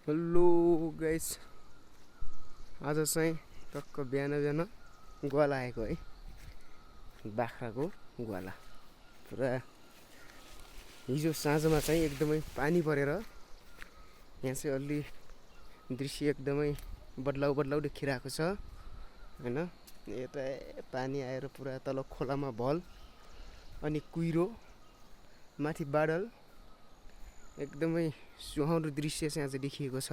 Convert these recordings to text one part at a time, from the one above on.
Hello guys, आज चाहिँ टक्क बिहान ग्वाला आएको है। बाख्राको ग्वाला पुरा हिजो साँझमा चाहिँ एकदमै पानी परेर यहाँ चाहिँ अलि दृश्य एकदमै बदलाउ देखिरहेको छ हैन। यता पानी आएर पुरा तल खोलामा भल अनि कुहिरो माथि बादल एकदमै सुहाउँदो दृश्य चाहिँ आज देखिएको छ।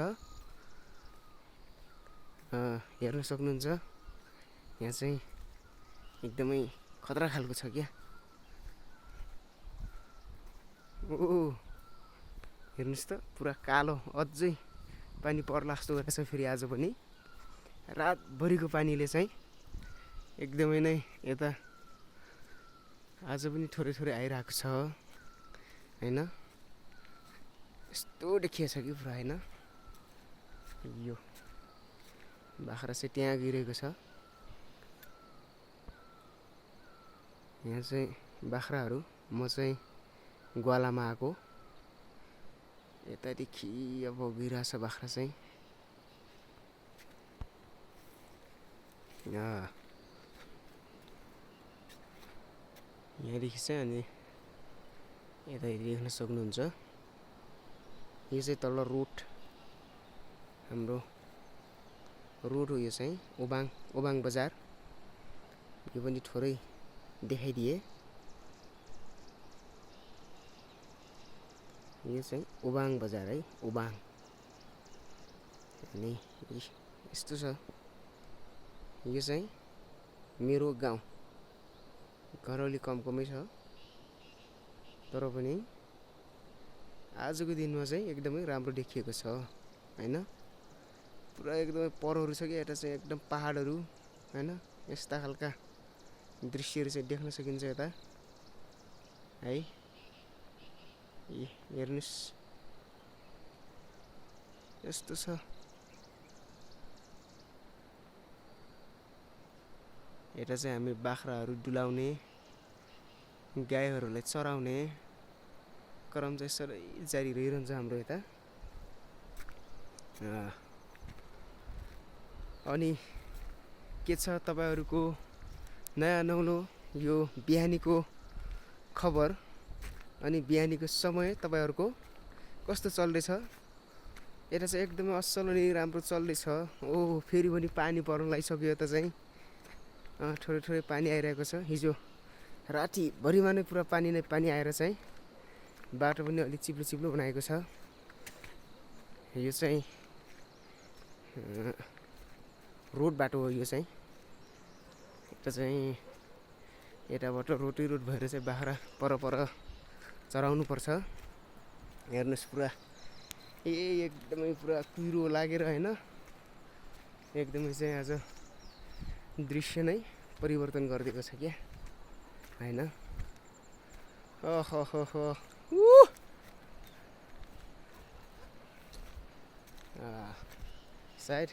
हेर्न सक्नुहुन्छ यहाँ चाहिँ एकदमै खतरा खालको छ क्या। ओ हेर्नुस् त पुरा कालो अझै पानी पर्ला जस्तो गरेछ। फेरि आज पनि रातभरिको पानीले चाहिँ एकदमै नै यता आज पनि थोरै आइरहेको छ हैन। यस्तो देखिएछ कि पुरा हैन। यो बाख्रा चाहिँ त्यहाँ गइरहेको छ। यहाँ चाहिँ बाख्राहरू, म चाहिँ ग्वालामा आएको। यतादेखि अब गइरहेछ बाख्रा चाहिँ। यहाँदेखि चाहिँ अनि यता देख्न सक्नुहुन्छ यो चाहिँ तल रोड, हाम्रो रोड हो यो चाहिँ ओबाङ बजार। यो पनि थोरै देखाइदिए। यो चाहिँ ओबाङ बजार है, ओबाङ। अनि यस्तो छ, यो चाहिँ मेरो गाउँ। घर अलि कमै छ तर पनि आजको दिनमा चाहिँ एकदमै राम्रो देखिएको छ हैन। पुरा एकदमै परहरू छ कि यता चाहिँ एकदम पहाडहरू हैन। यस्ता खालका दृश्यहरू चाहिँ देख्न सकिन्छ यता है। हेर्नुस् यस्तो छ। यता चाहिँ हामी बाख्राहरू डुलाउने, गाईहरूलाई चराउने क्रम चाहिँ सधैँ जारी रहिरहन्छ हाम्रो यता। अनि के छ तपाईहरुको नयाँ नौलो यो बिहानीको खबर अनि बिहानीको समय तपाईहरुको कस्तो चल्दैछ? यता चाहिँ एकदमै असल अनि राम्रो चल्दैछ। ओ फेरि पनि पानी पर्न लागिसक्यो। यता चाहिँ थोरै पानी आइरहेको छ। हिजो राति भरिमा नै पुरा पानी आएर चाहिँ बाटो पनि अलि चिप्लो बनाएको छ। यो चाहिँ रोड बाटो हो। यो चाहिँ यता चाहिँ यताबाट रोड भएर चाहिँ बाख्रा पर चराउनु पर्छ। हेर्नुस् पुरा एकदमै पुरा कुहिरो लागेर हैन। एकदमै चाहिँ आज दृश्य नै परिवर्तन गरिदिएको छ क्या हैन। सायद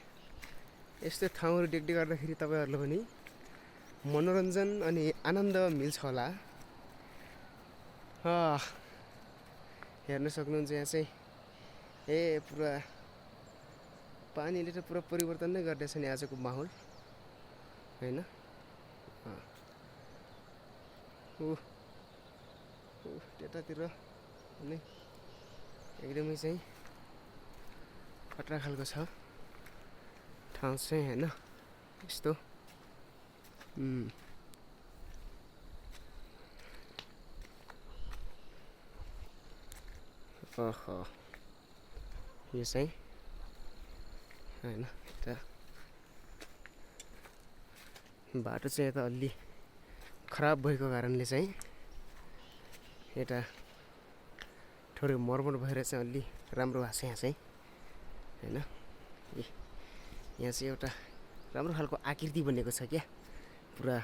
यस्तो ठाउँहरू देख्दै गर्दाखेरि तपाईहरुले पनि मनोरञ्जन अनि आनन्द मिल्छ होला। हेर्न सक्नुहुन्छ यहाँ चाहिँ पुरा पानीले त पुरा परिवर्तन नै गर्दैछ नि आजको माहौल हैन। त्यतातिर नि एकदमै चाहिँ खतरा खालको छ ठाउँ चाहिँ हैन। यस्तो यो चाहिँ हैन। बाटो चाहिँ यता अलि खराब भएको कारणले चाहिँ यता थोरै मर्मत भएर चाहिँ अलि राम्रो भएको छ यहाँ चाहिँ हैन। यहाँ चाहिँ एउटा राम्रो खालको आकृति बनेको छ क्या। पुरा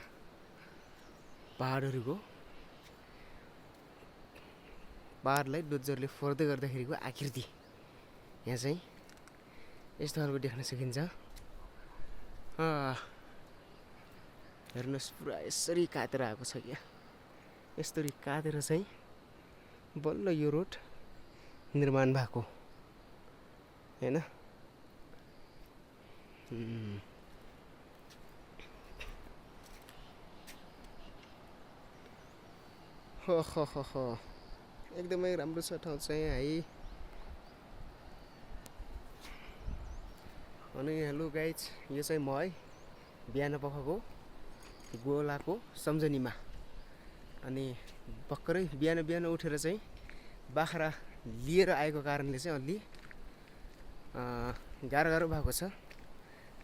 पहाडलाई डोजरले फोर्दै गर्दाखेरिको आकृति यहाँ चाहिँ यस्तो खालको देख्न सकिन्छ। हेर्नुस् पुरा यसरी काटेर आएको छ क्या। यसरी काटेर चाहिँ बल्ल यो रोड निर्माण भएको हैन। एकदमै राम्रो छ ठाउँ चाहिँ है। अनि हेलो गाइज, यो चाहिँ म है बिहान पखको गोलाको सम्झनीमा। अनि भर्खरै बिहान उठेर चाहिँ बाख्रा लिएर आएको कारणले चाहिँ अलि गाह्रो भएको छ।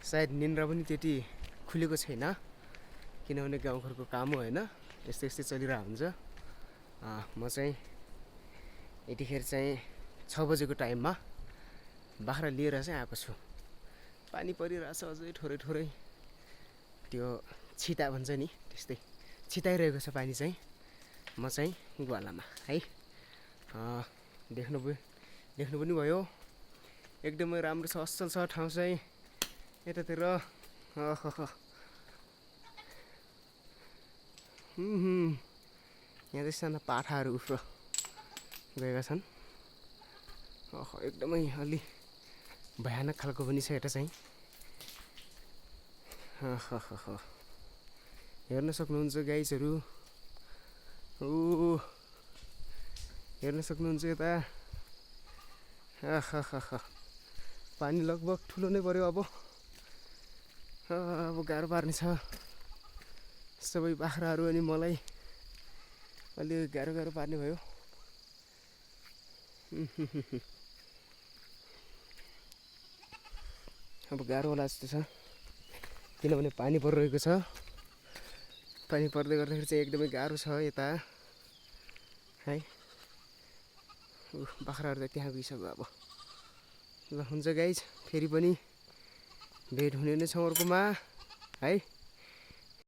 सायद निन्द्रा पनि त्यति खुलेको छैन, किनभने गाउँघरको काम हो होइन, यस्तै चलिरहेको हुन्छ। म चाहिँ यतिखेर चाहिँ 6 बजेको टाइममा बाख्रा लिएर चाहिँ आएको छु। पानी परिरहेछ अझै थोरै त्यो छिटा भन्छ नि त्यस्तै छिटाइरहेको छ पानी चाहिँ। म चाहिँ ग्वालामा है। देख्नु पनि भयो, एकदमै राम्रो छ, असल छ ठाउँ चाहिँ यतातिर। यहाँ चाहिँ साना पाठाहरू उफ्रो गएका छन्। एकदमै अलि भयानक खालको पनि छ यता चाहिँ। हेर्न सक्नुहुन्छ गाइजहरू, हेर्न सक्नुहुन्छ यता। पानी लगभग ठुलो नै पर्यो। अब गाह्रो पार्ने छ सबै बाख्राहरू, अनि मलाई अलि गाह्रो पार्ने भयो। अब गाह्रो होला जस्तो छ, किनभने पानी परिरहेको छ। पानी पर्दै गर्दाखेरि चाहिँ एकदमै गाह्रो छ यता है। बाख्राहरू त त्यहाँ गइसक्यो। अब ल हुन्छ गाइज, फेरि पनि भेट हुने नै छ अर्कोमा है।